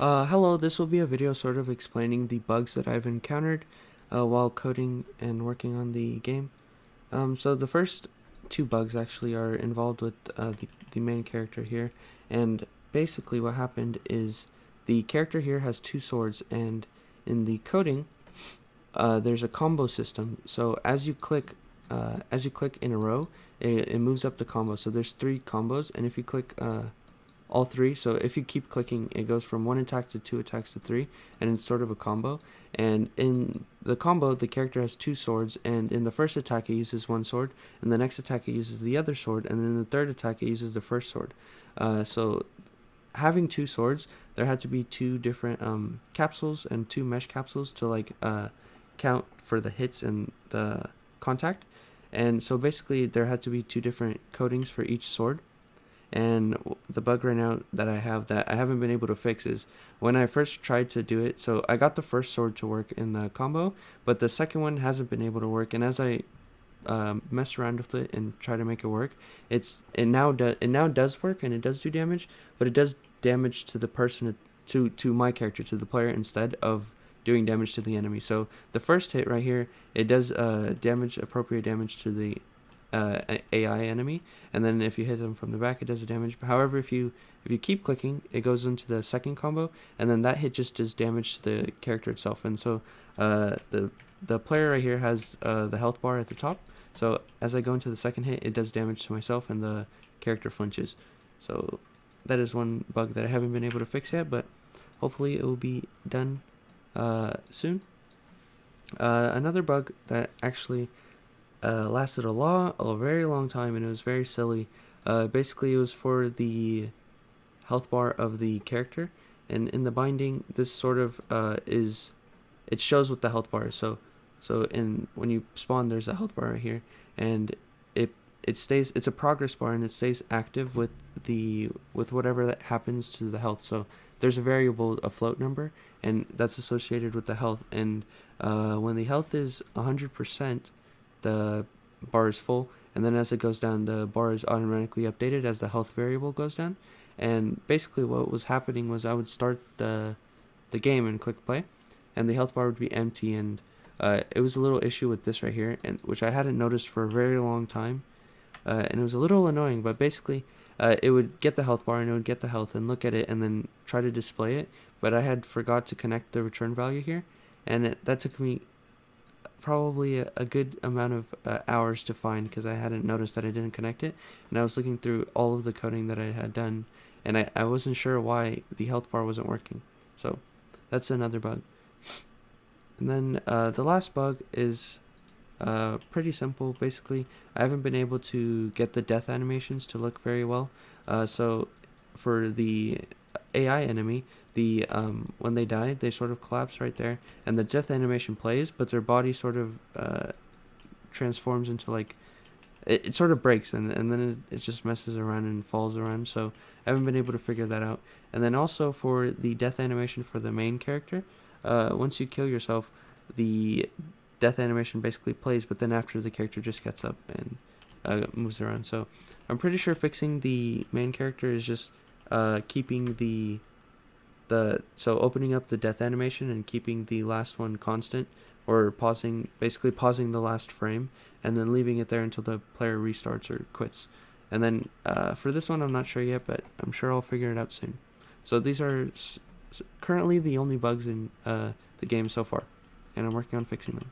Hello, this will be a video sort of explaining the bugs that I've encountered while coding and working on the game. So the first two bugs actually are involved with the main character here, and basically what happened is the character here has two swords, and in the coding, there's a combo system. So as you click in a row, it moves up the combo. So there's three combos, and if you click all three. So if you keep clicking, it goes from one attack to two attacks to three, and it's sort of a combo. And in the combo, the character has two swords, and in the first attack, it uses one sword, and the next attack, it uses the other sword, and then in the third attack, it uses the first sword. So having two swords, there had to be two different capsules and two mesh capsules to count for the hits and the contact. And so basically, there had to be two different coatings for each sword. And the bug right now that I have that I haven't been able to fix is when I first tried to do it. So I got the first sword to work in the combo, but the second one hasn't been able to work. And as I mess around with it and try to make it work, it now does work, and it does do damage, but it does damage to the person, to my character, to the player, instead of doing damage to the enemy. So the first hit right here, it does appropriate damage to the AI enemy, and then if you hit them from the back, it does the damage. But however, if you keep clicking, it goes into the second combo, and then that hit just does damage to the character itself. And so the player right here has the health bar at the top. So as I go into the second hit, it does damage to myself, and the character flinches. So that is one bug that I haven't been able to fix yet, but hopefully it will be done soon. Another bug that actually lasted a very long time, and it was very silly. Basically, it was for the health bar of the character, and in the binding, this sort of it shows what the health bar is. So when you spawn, there's a health bar right here, and it's a progress bar, and it stays active with whatever that happens to the health. So there's a variable, a float number, and that's associated with the health. And when the health is 100%, the bar is full, and then as it goes down, the bar is automatically updated as the health variable goes down. And basically what was happening was I would start the game and click play, and the health bar would be empty. And it was a little issue with this right here, and which I hadn't noticed for a very long time, and it was a little annoying. But basically it would get the health bar, and it would get the health and look at it and then try to display it, but I had forgot to connect the return value here, and that took me probably a good amount of hours to find, because I hadn't noticed that I didn't connect it, and I was looking through all of the coding that I had done, and I wasn't sure why the health bar wasn't working. So that's another bug. And then the last bug is pretty simple. Basically, I haven't been able to get the death animations to look very well. So for the AI enemy, when they die, they sort of collapse right there, and the death animation plays, but their body sort of transforms into it sort of breaks, and then it just messes around and falls around. So I haven't been able to figure that out. And then also for the death animation for the main character, once you kill yourself, the death animation basically plays, but then after, the character just gets up and moves around. So I'm pretty sure fixing the main character is just keeping so opening up the death animation and keeping the last one constant, or basically pausing the last frame, and then leaving it there until the player restarts or quits. And then for this one, I'm not sure yet, but I'm sure I'll figure it out soon. So these are currently the only bugs in the game so far, and I'm working on fixing them.